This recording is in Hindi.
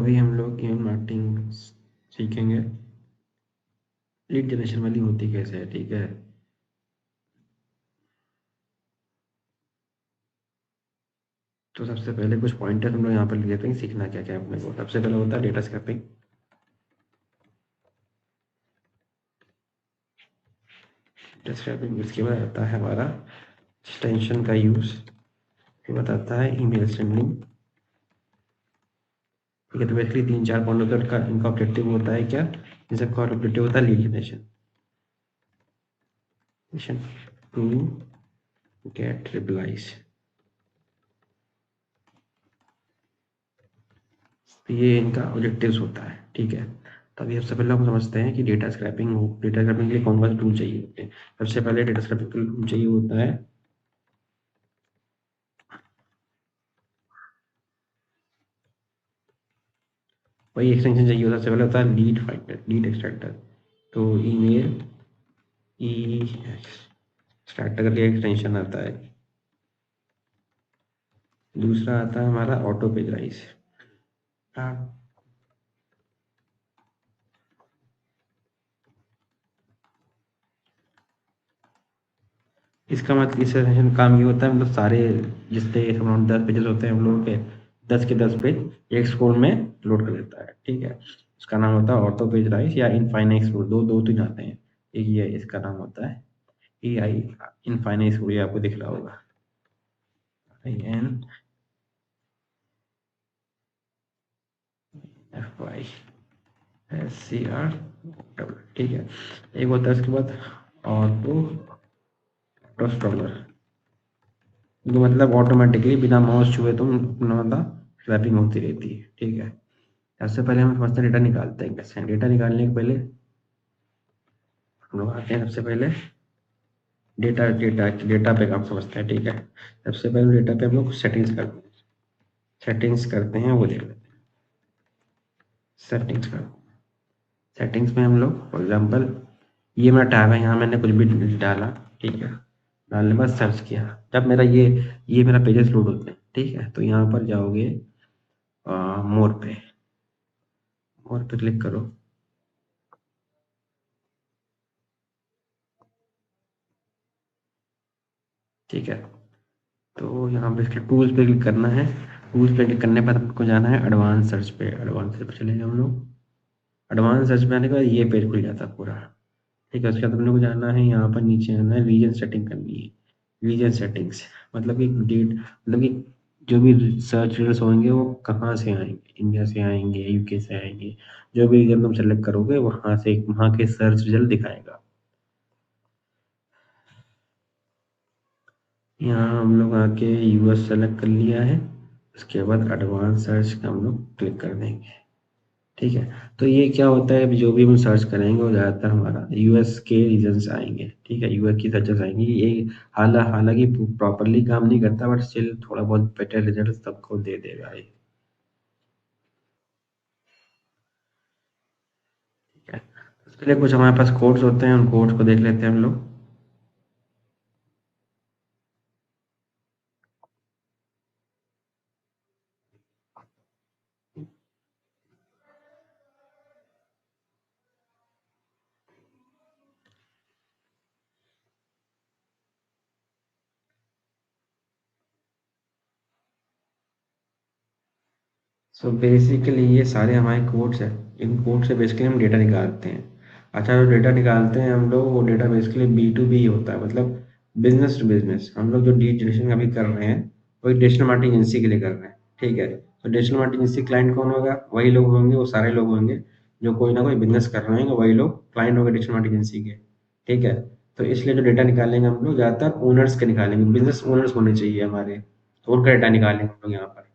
अभी हम लोग ईमेल मार्केटिंग सीखेंगे। लीड जनरेशन वाली होती कैसे है, ठीक है। तो सबसे पहले कुछ पॉइंटर हम लोग यहाँ पर लिख देते हैं, सीखना क्या क्या है अपने को। सबसे पहले होता है डेटा स्क्रैपिंग। डेटा स्क्रैपिंग, इसके बाद आता है हमारा एक्सटेंशन का यूज, फिर बताता है ईमेल स्ट्रीमिंग। ठीक है, तो बेसिकली 3-4 पॉइंट होता है इनका ऑब्जेक्टिव होता है क्या, इन सबका ऑब्जेक्टिव होता है lead generation to get replies. तो ये इनका ऑब्जेक्टिव्स होता है, ठीक है। तो अभी सबसे पहले हम समझते हैं कि डेटा स्क्रैपिंग के लिए कौन कौन से टूल चाहिए होते हैं। सबसे पहले डेटा स्क्रैपिंग के लिए टूल चाहिए होता है वही एक्सटेंशन चाहिए होता है। सबसे पहले होता है लीड फाइंडर, लीड एक्सट्रैक्टर। तो ईमेल ई एक्सट्रैक्टर का लिए एक्सटेंशन आता है। दूसरा आता है हमारा ऑटो पेज राइज। इसका मतलब इस एक्सटेंशन काम ये होता है, मतलब सारे जितने अराउंड 10 पेजेस होते हैं हम लोगों के, 10 के 10 पेज एक स्क्रॉल में लोड कर देता है, ठीक है। उसका नाम होता है ऑटो पेज राइज या इनफाइनाइट स्क्रॉल, दो दो तीन आते हैं। एक ये इसका नाम होता है ए आई इनफाइनाइट स्क्रॉल, ये आपको दिख रहा होगा INFISCR, ठीक है। एक होता है इसके बाद ऑटो ऑटो स्क्रॉलर, जो मतलब ऑटोमेटिकली बिना माउस छुए तुम अपना मतलब स्वैपिंग होती रहती है, ठीक है। सबसे पहले हम समझते हैं डेटा निकालते हैं कैसे। डेटा निकालने के पहले हम लोग आते हैं सबसे पहले डेटा डेटा डेटा पे काम समझते हैं, ठीक है। सबसे पहले डेटा पे हम लोग सेटिंग्स करते हैं, वो देख लेते हैं। सेटिंग्स कर सेटिंग्स में हम लोग फॉर एग्जांपल ये मेरा टैब है, यहाँ मैंने कुछ भी डाला, ठीक है। डालने के बाद सर्च किया, जब मेरा ये मेरा पेजेस लोड होते हैं, ठीक है। तो यहाँ पर जाओगे मोर पे, मोर पे क्लिक करो। ठीक है, तो यहाँ पे इसके टूल्स पे क्लिक करना है। टूल्स पे क्लिक करने पर आपको जाना है एडवांस सर्च पे। एडवांस सर्च पे चलेंगे हम लोग। एडवांस सर्च पे आने के बाद ये पेज खुल जाता है पूरा, ठीक है। उसके बाद हम लोग को जाना है, यहाँ पर नीचे आना है, रीजन सेटिंग करनी है। रीजन सेटिंग्स मतलब कि डेट, मतलब कि जो भी सर्च रिजल्ट्स होंगे वो कहाँ से आएंगे, इंडिया से आएंगे, यूके से आएंगे। जो भी रीजन तुम सेलेक्ट करोगे वहाँ से वहाँ के सर्च रिजल्ट दिखाएगा। यहाँ हम लोग आके यूएस सेलेक्ट कर लिया है। उसके बाद एडवांस सर्च का हम लोग क्लिक कर देंगे, ठीक है। तो ये क्या होता है, जो भी हम सर्च करेंगे वो ज़्यादातर हमारा यूएस के रीजन्स आएंगे, ठीक है। यूएस की सर्चेस आएंगी। ये हालांकि प्रॉपरली काम नहीं करता, बट स्टिल थोड़ा बहुत बेटर रिजल्ट सबको दे देगा ये, ठीक है। उसके लिए कुछ हमारे पास कोड्स होते हैं, उन कोड्स को देख लेते हैं हम लोग। सो बेसिकली ये सारे हमारे कोड्स हैं। इन कोड से बेसिकली हम डेटा निकालते हैं। अच्छा, जो डेटा निकालते हैं हम लोग, वो डेटा बेसिकली B2B होता है, मतलब बिजनेस टू बिजनेस। हम लोग जो लीड जनरेशन अभी कर रहे हैं वो एक डिजिटल मार्केटिंग एजेंसी के लिए कर रहे हैं, ठीक है। तो डिजिटल मार्केटिंग एजेंसी क्लाइंट कौन होगा, वही लोग होंगे, वो सारे लोग होंगे जो कोई ना कोई बिजनेस कर रहे हैं, वही लोग क्लाइंट होंगे डिजिटल मार्केटिंग एजेंसी के, ठीक है। तो इसलिए जो डेटा निकालेंगे हम लोग ज़्यादातर ओनर्स के निकालेंगे, बिजनेस ओनर्स होने चाहिए हमारे, तो उनका डेटा निकालेंगे हम लोग यहाँ पर।